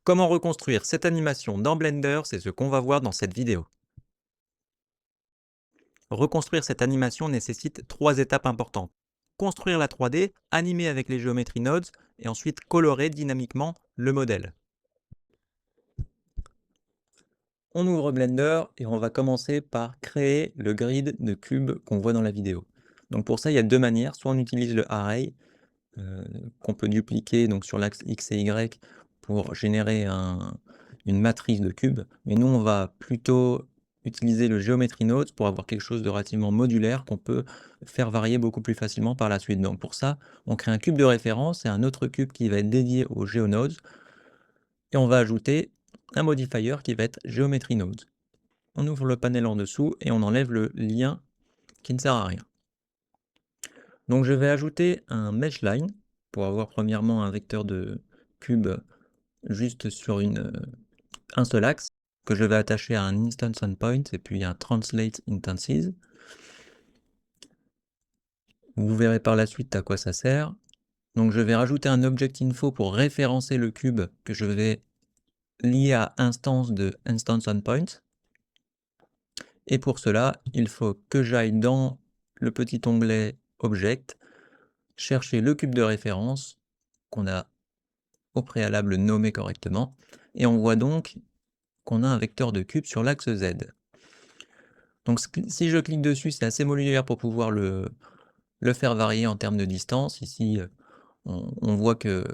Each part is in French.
Comment reconstruire cette animation dans Blender? C'est ce qu'on va voir dans cette vidéo. Reconstruire cette animation nécessite 3 étapes importantes. Construire la 3D, animer avec les Geometry Nodes et ensuite colorer dynamiquement le modèle. On ouvre Blender et on va commencer par créer le grid de cubes qu'on voit dans la vidéo. Donc pour ça, il y a 2 manières. Soit on utilise le array, euh, qu'on peut dupliquer donc sur l'axe X et Y pour générer une matrice de cubes. Mais nous, on va plutôt utiliser le Geometry Nodes pour avoir quelque chose de relativement modulaire qu'on peut faire varier beaucoup plus facilement par la suite. Donc pour ça, on crée un cube de référence et un autre cube qui va être dédié au GeoNodes. Et on va ajouter un modifier qui va être Geometry Nodes. On ouvre le panel en dessous et on enlève le lien qui ne sert à rien. Donc je vais ajouter un mesh line pour avoir premièrement un vecteur de cube juste sur un seul axe que je vais attacher à un instance endpoint et puis un translate instances. Vous verrez par la suite à quoi ça sert. Donc je vais rajouter un object info pour référencer le cube que je vais lier à instance de instance endpoint. Et pour cela, il faut que j'aille dans le petit onglet object, chercher le cube de référence qu'on a au préalable nommé correctement, et on voit donc qu'on a un vecteur de cube sur l'axe Z. Donc si je clique dessus, c'est assez modulaire pour pouvoir le faire varier en termes de distance. Ici, on voit que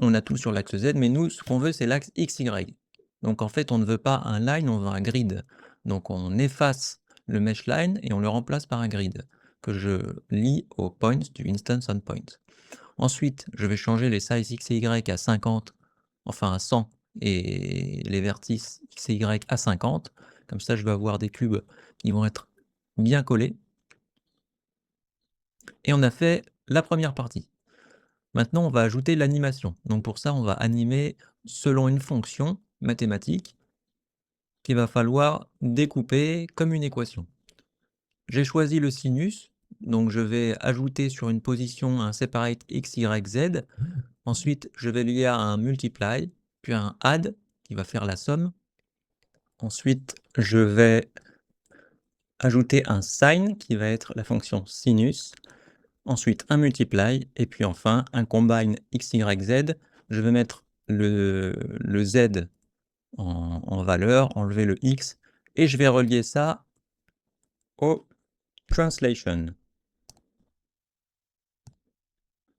on a tout sur l'axe Z, mais nous, ce qu'on veut, c'est l'axe XY. Donc en fait, on ne veut pas un line, on veut un grid. Donc on efface le mesh line et on le remplace par un grid que je lie aux points du instance endpoint. Ensuite, je vais changer les sizes x et y à 50, enfin à 100, et les vertices x et y à 50. Comme ça, je vais avoir des cubes qui vont être bien collés. Et on a fait la première partie. Maintenant, on va ajouter l'animation. Donc pour ça, on va animer selon une fonction mathématique qu'il va falloir découper comme une équation. J'ai choisi le sinus, donc je vais ajouter sur une position un separate x, y, z. Ensuite, je vais lier à un multiply, puis un add qui va faire la somme. Ensuite, je vais ajouter un sin qui va être la fonction sinus. Ensuite, un multiply, et puis enfin, un combine x, y, z. Je vais mettre le z en valeur, enlever le x, et je vais relier ça au translation.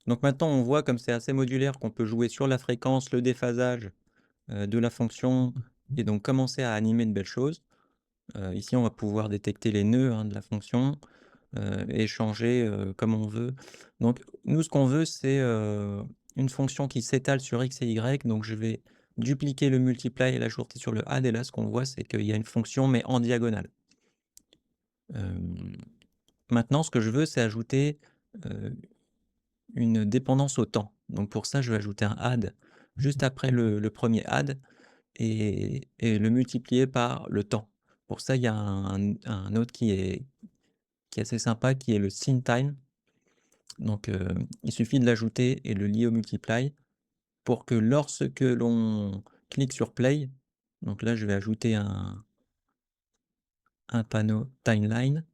Donc maintenant, on voit comme c'est assez modulaire qu'on peut jouer sur la fréquence, le déphasage de la fonction, et donc commencer à animer de belles choses. Ici, on va pouvoir détecter les nœuds de la fonction, et changer comme on veut. Donc nous, ce qu'on veut, c'est une fonction qui s'étale sur x et y. Donc je vais dupliquer le multiply et l'ajouter sur le add. Et là, ce qu'on voit, c'est qu'il y a une fonction, mais en diagonale. Maintenant, ce que je veux, c'est ajouter une dépendance au temps. Donc pour ça, je vais ajouter un add juste après le premier add et le multiplier par le temps. Pour ça, il y a un autre qui est assez sympa, qui est le SynTime. Donc il suffit de l'ajouter et le lier au multiply pour que lorsque l'on clique sur play, donc là je vais ajouter un panneau timeline.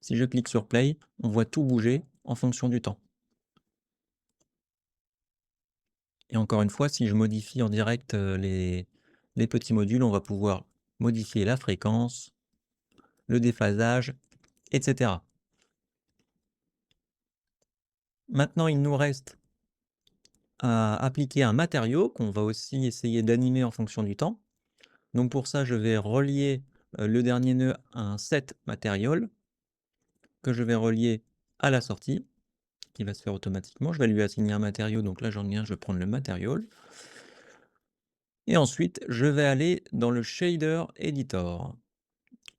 Si je clique sur play, on voit tout bouger en fonction du temps. Et encore une fois, si je modifie en direct les petits modules, on va pouvoir modifier la fréquence, le déphasage, etc. Maintenant, il nous reste à appliquer un matériau qu'on va aussi essayer d'animer en fonction du temps. Donc pour ça, je vais relier le dernier nœud à un set material que je vais relier à la sortie, qui va se faire automatiquement. Je vais lui assigner un matériau, donc là j'en ai un, je vais prendre le material. Et ensuite, je vais aller dans le shader editor.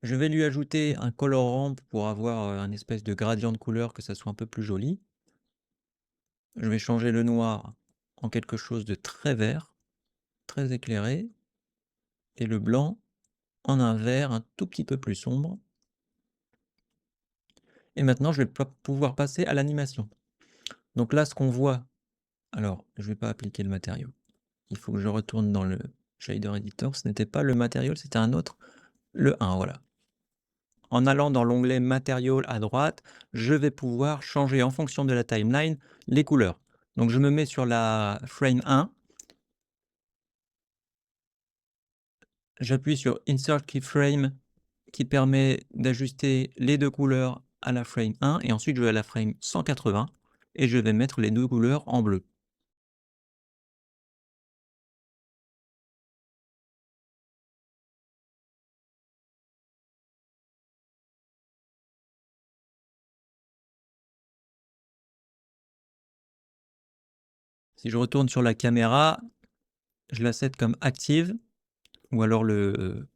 Je vais lui ajouter un color ramp pour avoir un espèce de gradient de couleur, que ça soit un peu plus joli. Je vais changer le noir en quelque chose de très vert, très éclairé, et le blanc en un vert un tout petit peu plus sombre. Et maintenant, je vais pouvoir passer à l'animation. Donc là, ce qu'on voit, alors je ne vais pas appliquer le matériau. il faut que je retourne dans le shader editor. Ce n'était pas le material, c'était un autre. Le 1, voilà. En allant dans l'onglet Material à droite, je vais pouvoir changer en fonction de la timeline les couleurs. Donc je me mets sur la frame 1, j'appuie sur Insert Keyframe qui permet d'ajuster les 2 couleurs à la frame 1 et ensuite je vais à la frame 180 et je vais mettre les 2 couleurs en bleu. Si je retourne sur la caméra, je la set comme active ou alors le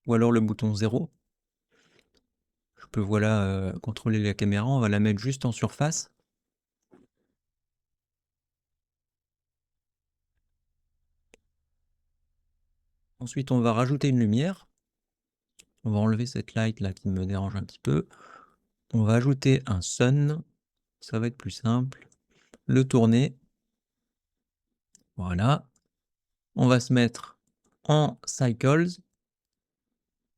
bouton 0. Je peux, voilà, contrôler la caméra, on va la mettre juste en surface. Ensuite, on va rajouter une lumière. On va enlever cette light là qui me dérange un petit peu. On va ajouter un sun, ça va être plus simple. Le tourner. Voilà. On va se mettre en cycles.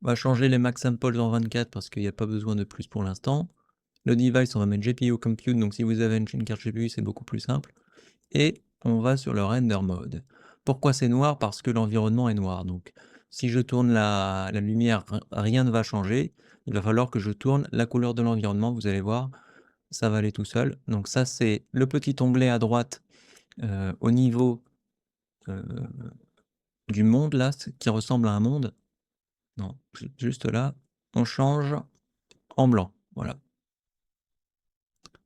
On va changer les max samples en 24 parce qu'il n'y a pas besoin de plus pour l'instant. Le device, on va mettre GPU compute, donc si vous avez une carte GPU, c'est beaucoup plus simple. Et on va sur le render mode. Pourquoi c'est noir? Parce que l'environnement est noir. Donc si je tourne la lumière, rien ne va changer. Il va falloir que je tourne la couleur de l'environnement, vous allez voir, ça va aller tout seul. Donc ça, c'est le petit onglet à droite au niveau du monde, là, qui ressemble à un monde. Non, juste là, on change en blanc, voilà.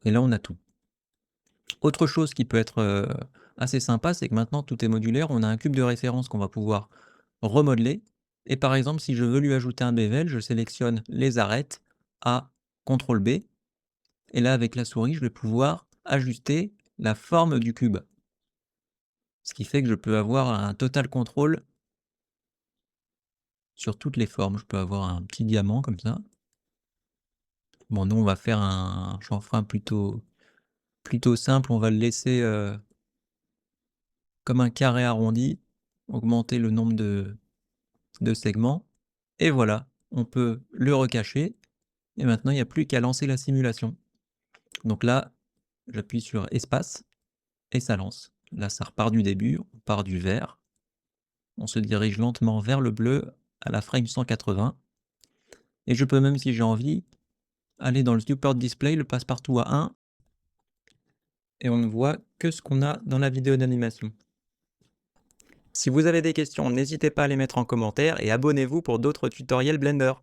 Et là, on a tout. Autre chose qui peut être assez sympa, c'est que maintenant tout est modulaire. On a un cube de référence qu'on va pouvoir remodeler. Et par exemple, si je veux lui ajouter un bevel, je sélectionne les arêtes à CTRL B. Et là, avec la souris, je vais pouvoir ajuster la forme du cube. Ce qui fait que je peux avoir un total contrôle sur toutes les formes. Je peux avoir un petit diamant comme ça. Bon, nous, on va faire un chanfrein plutôt simple. On va le laisser comme un carré arrondi, augmenter le nombre de segments. Et voilà, on peut le recacher. Et maintenant, il n'y a plus qu'à lancer la simulation. Donc là, j'appuie sur espace et ça lance. Là, ça repart du début, on part du vert. On se dirige lentement vers le bleu à la frame 180. Et je peux même, si j'ai envie, aller dans le support display, le passe-partout à 1. Et on ne voit que ce qu'on a dans la vidéo d'animation. Si vous avez des questions, n'hésitez pas à les mettre en commentaire et abonnez-vous pour d'autres tutoriels Blender.